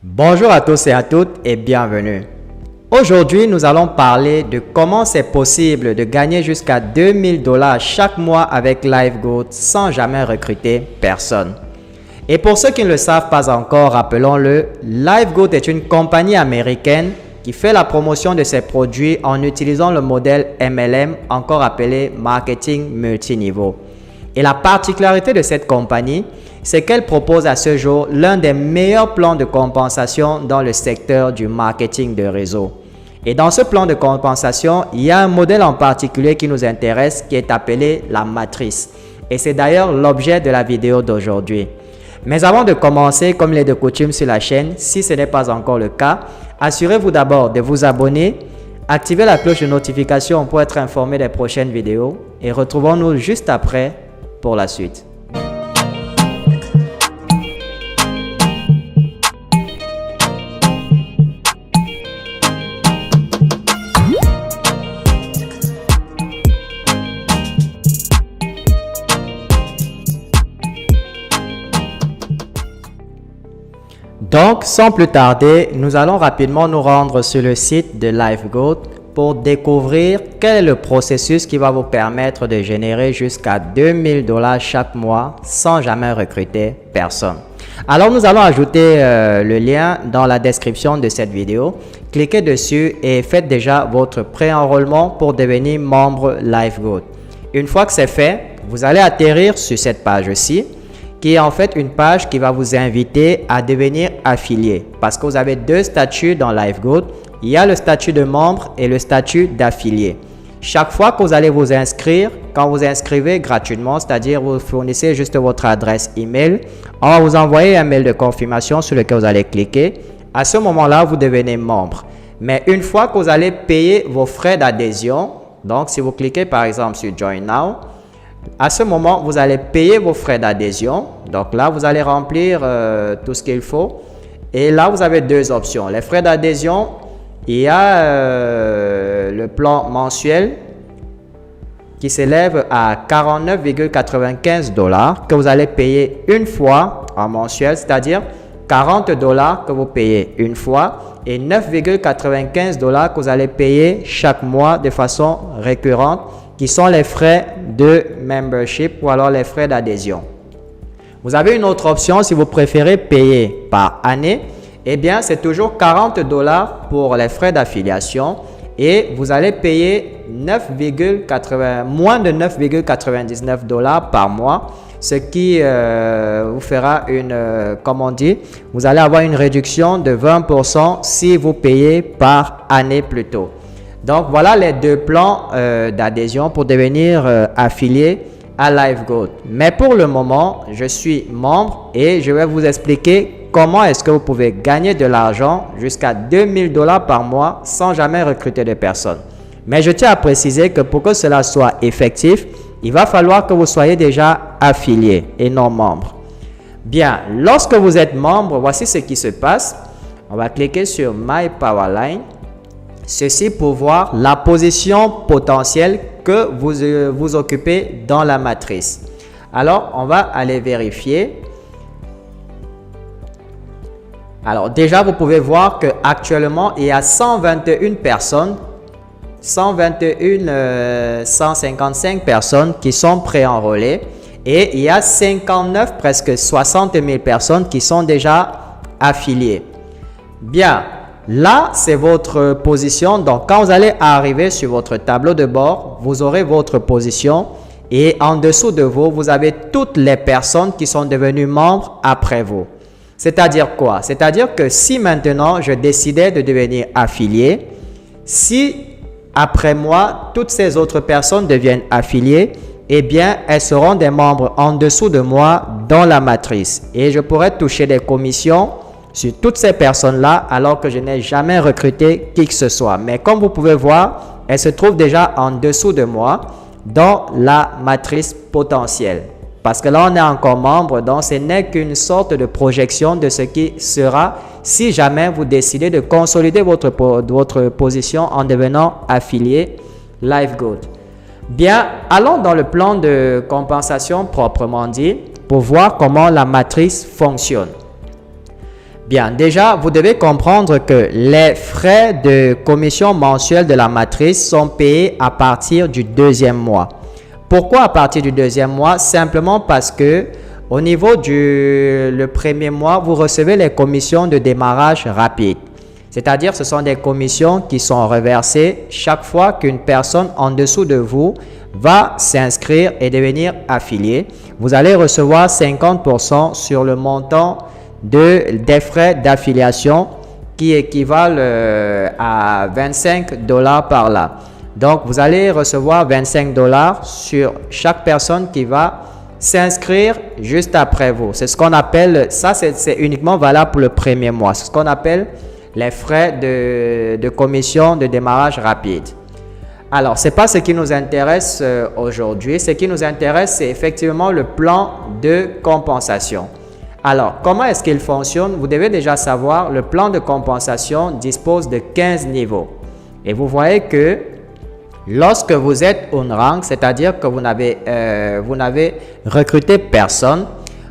Bonjour à tous et à toutes et bienvenue. Aujourd'hui, nous allons parler de comment c'est possible de gagner jusqu'à 2000 $ chaque mois avec LiveGoat sans jamais recruter personne. Et pour ceux qui ne le savent pas encore, rappelons-le, LiveGoat est une compagnie américaine qui fait la promotion de ses produits en utilisant le modèle MLM, encore appelé Marketing Multiniveau. Et la particularité de cette compagnie, c'est qu'elle propose à ce jour l'un des meilleurs plans de compensation dans le secteur du marketing de réseau. Et dans ce plan de compensation, il y a un modèle en particulier qui nous intéresse qui est appelé la matrice. Et c'est d'ailleurs l'objet de la vidéo d'aujourd'hui. Mais avant de commencer, comme il est de coutume sur la chaîne, si ce n'est pas encore le cas, assurez-vous d'abord de vous abonner, activez la cloche de notification pour être informé des prochaines vidéos et retrouvons-nous juste après pour la suite. Donc, sans plus tarder, nous allons rapidement nous rendre sur le site de LiveGoat pour découvrir quel est le processus qui va vous permettre de générer jusqu'à 2000 $ chaque mois sans jamais recruter personne. Alors, nous allons ajouter le lien dans la description de cette vidéo. Cliquez dessus et faites déjà votre pré-enrôlement pour devenir membre LiveGoat. Une fois que c'est fait, vous allez atterrir sur cette page-ci, qui est en fait une page qui va vous inviter à devenir affilié. Parce que vous avez deux statuts dans LiveGoat. Il y a le statut de membre et le statut d'affilié. Chaque fois que vous allez vous inscrire, quand vous inscrivez gratuitement, c'est-à-dire vous fournissez juste votre adresse email, on va vous envoyer un mail de confirmation sur lequel vous allez cliquer. À ce moment-là, vous devenez membre. Mais une fois que vous allez payer vos frais d'adhésion, donc si vous cliquez par exemple sur Join Now, à ce moment, vous allez payer vos frais d'adhésion. Donc là, vous allez remplir tout ce qu'il faut. Et là, vous avez deux options. Les frais d'adhésion, il y a le plan mensuel qui s'élève à 49,95 $ que vous allez payer une fois en mensuel, c'est-à-dire 40 $ que vous payez une fois et 9,95 $ que vous allez payer chaque mois de façon récurrente, qui sont les frais de membership ou alors les frais d'adhésion. Vous avez une autre option si vous préférez payer par année. Eh bien, c'est toujours 40 $ pour les frais d'affiliation et vous allez payer moins de 9,99 $ par mois, ce qui vous fera comme on dit, vous allez avoir une réduction de 20% si vous payez par année plutôt. Donc, voilà les deux plans d'adhésion pour devenir affilié à LiveGoat. Mais pour le moment, je suis membre et je vais vous expliquer comment est-ce que vous pouvez gagner de l'argent jusqu'à 2000 $ par mois sans jamais recruter de personnes. Mais je tiens à préciser que pour que cela soit effectif, il va falloir que vous soyez déjà affilié et non membre. Bien, lorsque vous êtes membre, voici ce qui se passe. On va cliquer sur My Powerline. Ceci pour voir la position potentielle que vous occupez dans la matrice. Alors, on va aller vérifier. Alors, déjà, vous pouvez voir qu'actuellement, il y a 121 personnes, 155 personnes qui sont pré-enrôlées et il y a 59, presque 60 000 personnes qui sont déjà affiliées. Bien. Là, c'est votre position. Donc, quand vous allez arriver sur votre tableau de bord, vous aurez votre position et en dessous de vous, vous avez toutes les personnes qui sont devenues membres après vous. C'est-à-dire quoi? C'est-à-dire que si maintenant, je décidais de devenir affilié, si après moi, toutes ces autres personnes deviennent affiliées, eh bien, elles seront des membres en dessous de moi dans la matrice et je pourrais toucher des commissions sur toutes ces personnes-là alors que je n'ai jamais recruté qui que ce soit. Mais comme vous pouvez voir, elles se trouvent déjà en dessous de moi dans la matrice potentielle. Parce que là, on est encore membre, donc ce n'est qu'une sorte de projection de ce qui sera si jamais vous décidez de consolider votre position en devenant affilié LiveGoat. Bien, allons dans le plan de compensation proprement dit pour voir comment la matrice fonctionne. Bien, déjà, vous devez comprendre que les frais de commission mensuelle de la matrice sont payés à partir du deuxième mois. Pourquoi à partir du deuxième mois? Simplement parce que au niveau le premier mois, vous recevez les commissions de démarrage rapide. C'est-à-dire, ce sont des commissions qui sont reversées chaque fois qu'une personne en dessous de vous va s'inscrire et devenir affilié. Vous allez recevoir 50% sur le montant des frais d'affiliation qui équivalent à 25 $ par là. Donc, vous allez recevoir 25 $ sur chaque personne qui va s'inscrire juste après vous. C'est ce qu'on appelle, ça c'est uniquement valable pour le premier mois. C'est ce qu'on appelle les frais de commission de démarrage rapide. Alors, ce n'est pas ce qui nous intéresse aujourd'hui. Ce qui nous intéresse, c'est effectivement le plan de compensation. Alors, comment est-ce qu'il fonctionne? Vous devez déjà savoir, le plan de compensation dispose de 15 niveaux. Et vous voyez que lorsque vous êtes on rank, c'est-à-dire que vous n'avez recruté personne,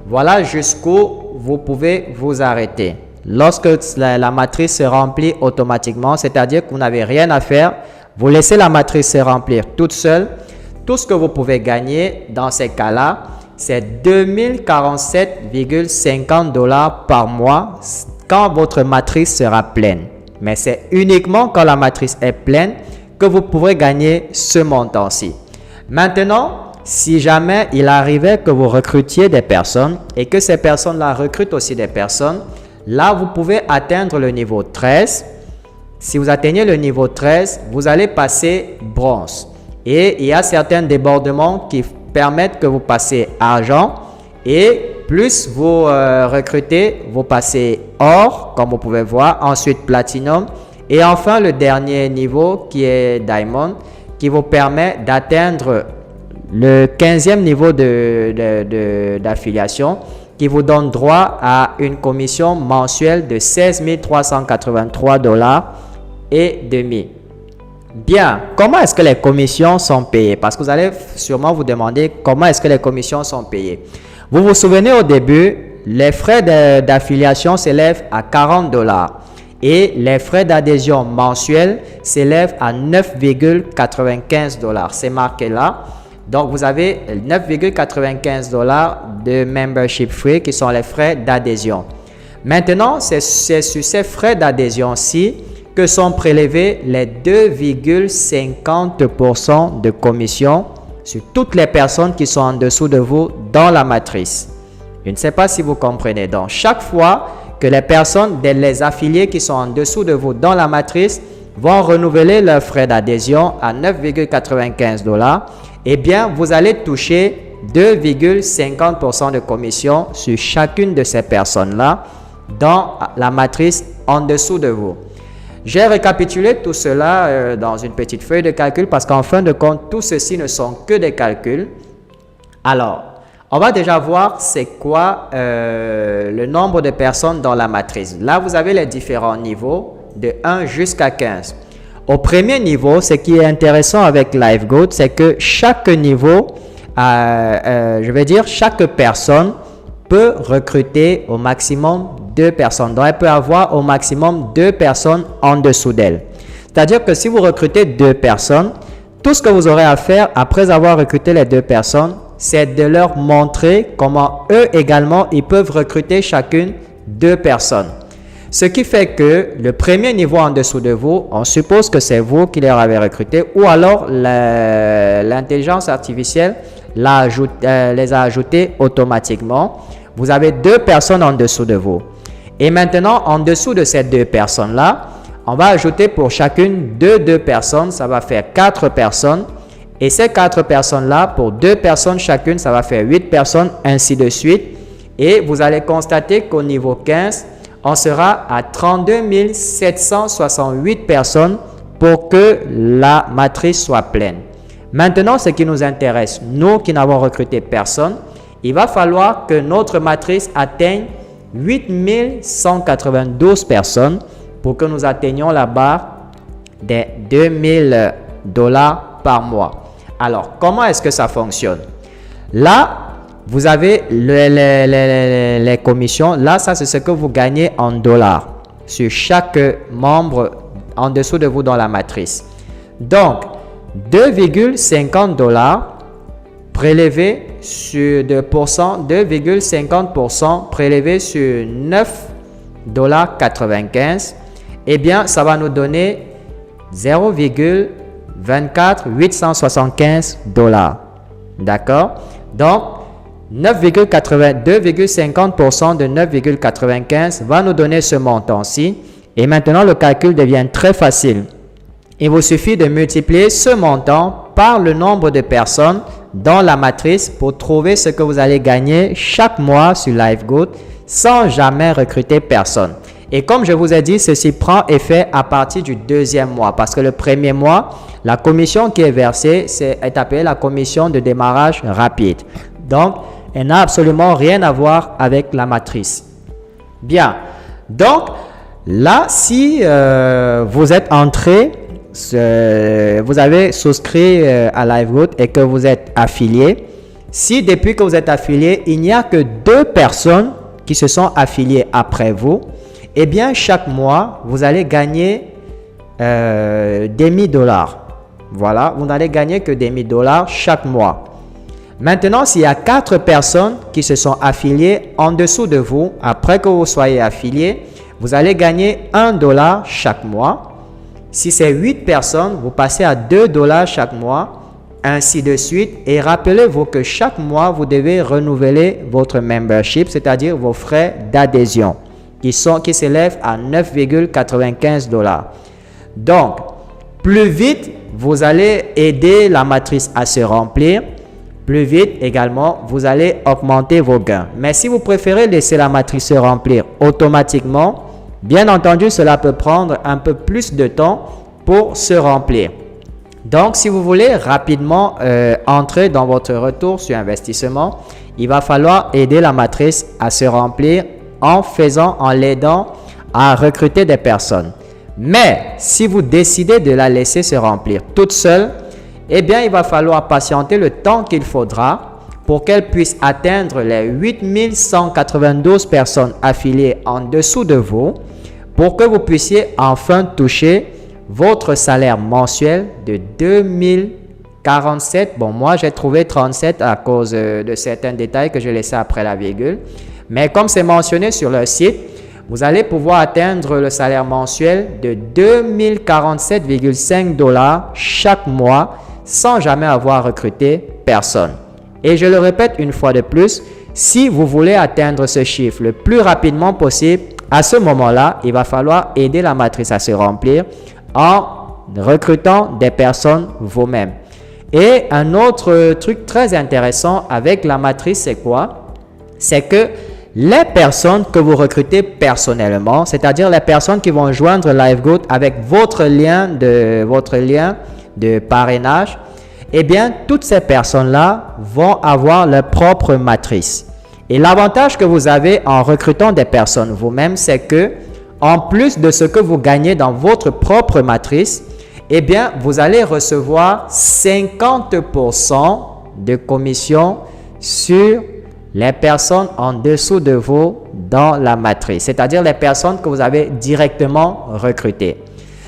voilà jusqu'où vous pouvez vous arrêter. Lorsque la matrice se remplit automatiquement, c'est-à-dire que vous n'avez rien à faire, vous laissez la matrice se remplir toute seule. Tout ce que vous pouvez gagner dans ces cas-là, c'est 2047,50 $ par mois quand votre matrice sera pleine. Mais c'est uniquement quand la matrice est pleine que vous pourrez gagner ce montant-ci. Maintenant, si jamais il arrivait que vous recrutiez des personnes et que ces personnes-là recrutent aussi des personnes, là, vous pouvez atteindre le niveau 13. Si vous atteignez le niveau 13, vous allez passer bronze. Et il y a certains débordements qui permettent que vous passez argent. Et plus vous recrutez, vous passez or, comme vous pouvez voir. Ensuite, platinum. Et enfin, le dernier niveau qui est diamond, qui vous permet d'atteindre le 15e niveau d'affiliation, qui vous donne droit à une commission mensuelle de 16 383 $ et demi. Bien, comment est-ce que les commissions sont payées? Parce que vous allez sûrement vous demander comment est-ce que les commissions sont payées. Vous vous souvenez au début, les frais d'affiliation s'élèvent à 40 $ et les frais d'adhésion mensuels s'élèvent à 9,95 $. C'est marqué là. Donc, vous avez 9,95 $ de membership fee qui sont les frais d'adhésion. Maintenant, c'est sur ces frais d'adhésion-ci que sont prélevés les 2,50% de commission sur toutes les personnes qui sont en dessous de vous dans la matrice. Je ne sais pas si vous comprenez. Donc, chaque fois que les personnes, les affiliés qui sont en dessous de vous dans la matrice vont renouveler leurs frais d'adhésion à 9,95 $, eh bien, vous allez toucher 2,50% de commission sur chacune de ces personnes-là dans la matrice en dessous de vous. J'ai récapitulé tout cela dans une petite feuille de calcul parce qu'en fin de compte, tout ceci ne sont que des calculs. Alors, on va déjà voir c'est quoi le nombre de personnes dans la matrice. Là, vous avez les différents niveaux de 1 jusqu'à 15. Au premier niveau, ce qui est intéressant avec LiveGoat, c'est que chaque niveau, chaque personne peut recruter au maximum 2 personnes. Donc, elle peut avoir au maximum 2 personnes en dessous d'elle. C'est-à-dire que si vous recrutez 2 personnes, tout ce que vous aurez à faire après avoir recruté les 2 personnes, c'est de leur montrer comment eux également, ils peuvent recruter chacune 2 personnes. Ce qui fait que le premier niveau en dessous de vous, on suppose que c'est vous qui les avez recrutés ou alors l'intelligence artificielle les a ajoutés automatiquement. Vous avez 2 personnes en dessous de vous. Et maintenant, en dessous de ces 2 personnes-là, on va ajouter pour chacune 2 personnes. Ça va faire 4 personnes. Et ces 4 personnes-là, pour 2 personnes chacune, ça va faire 8 personnes, ainsi de suite. Et vous allez constater qu'au niveau 15, on sera à 32 768 personnes pour que la matrice soit pleine. Maintenant, ce qui nous intéresse, nous qui n'avons recruté personne, il va falloir que notre matrice atteigne 8 192 personnes pour que nous atteignions la barre des 2000 $ par mois. Alors, comment est-ce que ça fonctionne? Là, vous avez les commissions. Là, ça, c'est ce que vous gagnez en dollars sur chaque membre en dessous de vous dans la matrice. Donc, 2,50 $, prélevé sur 2,50% prélevé sur 9,95 $, eh bien, ça va nous donner 0,24875 $. D'accord? Donc, 2,50% de 9,95 va nous donner ce montant-ci. Et maintenant, le calcul devient très facile. Il vous suffit de multiplier ce montant par le nombre de personnes dans la matrice pour trouver ce que vous allez gagner chaque mois sur LiveGood sans jamais recruter personne. Et comme je vous ai dit, ceci prend effet à partir du deuxième mois parce que le premier mois, la commission qui est versée est appelée la commission de démarrage rapide. Donc, elle n'a absolument rien à voir avec la matrice. Bien. Donc, là, si vous êtes entré, vous avez souscrit à LiveGood et que vous êtes affilié, si depuis que vous êtes affilié, il n'y a que 2 personnes qui se sont affiliées après vous, eh bien, chaque mois, vous allez gagner des $1000. Voilà, vous n'allez gagner que des $1000 chaque mois. Maintenant, s'il y a 4 personnes qui se sont affiliées en dessous de vous, après que vous soyez affilié, vous allez gagner $1 chaque mois. Si c'est 8 personnes, vous passez à $2 chaque mois, ainsi de suite. Et rappelez-vous que chaque mois, vous devez renouveler votre membership, c'est-à-dire vos frais d'adhésion, qui s'élèvent à 9,95 $. Donc, plus vite vous allez aider la matrice à se remplir, plus vite également vous allez augmenter vos gains. Mais si vous préférez laisser la matrice se remplir automatiquement, bien entendu, cela peut prendre un peu plus de temps pour se remplir. Donc, si vous voulez rapidement entrer dans votre retour sur investissement, il va falloir aider la matrice à se remplir en l'aidant à recruter des personnes. Mais si vous décidez de la laisser se remplir toute seule, eh bien, il va falloir patienter le temps qu'il faudra pour qu'elle puisse atteindre les 8192 personnes affiliées en dessous de vous pour que vous puissiez enfin toucher votre salaire mensuel de 2047. Bon, moi, j'ai trouvé 37 à cause de certains détails que j'ai laissés après la virgule. Mais comme c'est mentionné sur le site, vous allez pouvoir atteindre le salaire mensuel de 2047,5 $ chaque mois sans jamais avoir recruté personne. Et je le répète une fois de plus, si vous voulez atteindre ce chiffre le plus rapidement possible, à ce moment-là, il va falloir aider la matrice à se remplir en recrutant des personnes vous-même. Et un autre truc très intéressant avec la matrice, c'est quoi? C'est que les personnes que vous recrutez personnellement, c'est-à-dire les personnes qui vont joindre LiveGood avec votre lien de parrainage, eh bien, toutes ces personnes-là vont avoir leur propre matrice. Et l'avantage que vous avez en recrutant des personnes vous-même, c'est que, en plus de ce que vous gagnez dans votre propre matrice, eh bien, vous allez recevoir 50% de commission sur les personnes en dessous de vous dans la matrice, c'est-à-dire les personnes que vous avez directement recrutées.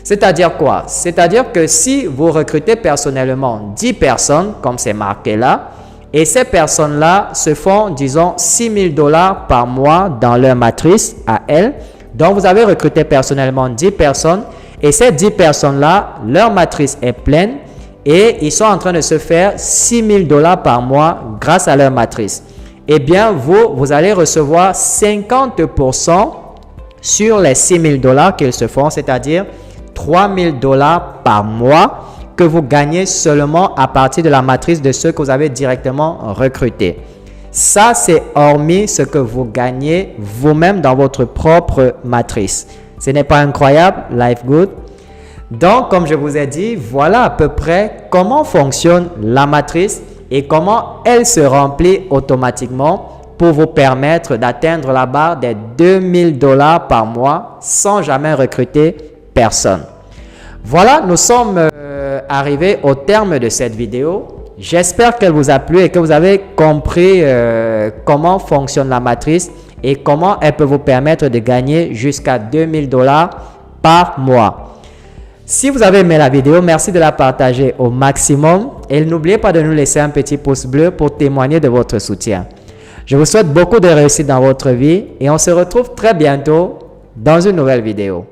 C'est-à-dire quoi? C'est-à-dire que si vous recrutez personnellement 10 personnes, comme c'est marqué là, et ces personnes-là se font, disons, 6 000 $ par mois dans leur matrice à elles, donc vous avez recruté personnellement 10 personnes, et ces 10 personnes-là, leur matrice est pleine, et ils sont en train de se faire 6 000 $ par mois grâce à leur matrice. Eh bien, vous allez recevoir 50% sur les 6 000 $ qu'ils se font, c'est-à-dire 3 000 $ par mois que vous gagnez seulement à partir de la matrice de ceux que vous avez directement recrutés. Ça, c'est hormis ce que vous gagnez vous-même dans votre propre matrice. Ce n'est pas incroyable, LiveGood? Donc, comme je vous ai dit, voilà à peu près comment fonctionne la matrice et comment elle se remplit automatiquement pour vous permettre d'atteindre la barre des 2 000 $ par mois sans jamais recruter personne. Voilà, nous sommes arrivés au terme de cette vidéo. J'espère qu'elle vous a plu et que vous avez compris comment fonctionne la matrice et comment elle peut vous permettre de gagner jusqu'à 2000 $ par mois. Si vous avez aimé la vidéo, merci de la partager au maximum et n'oubliez pas de nous laisser un petit pouce bleu pour témoigner de votre soutien. Je vous souhaite beaucoup de réussite dans votre vie et on se retrouve très bientôt dans une nouvelle vidéo.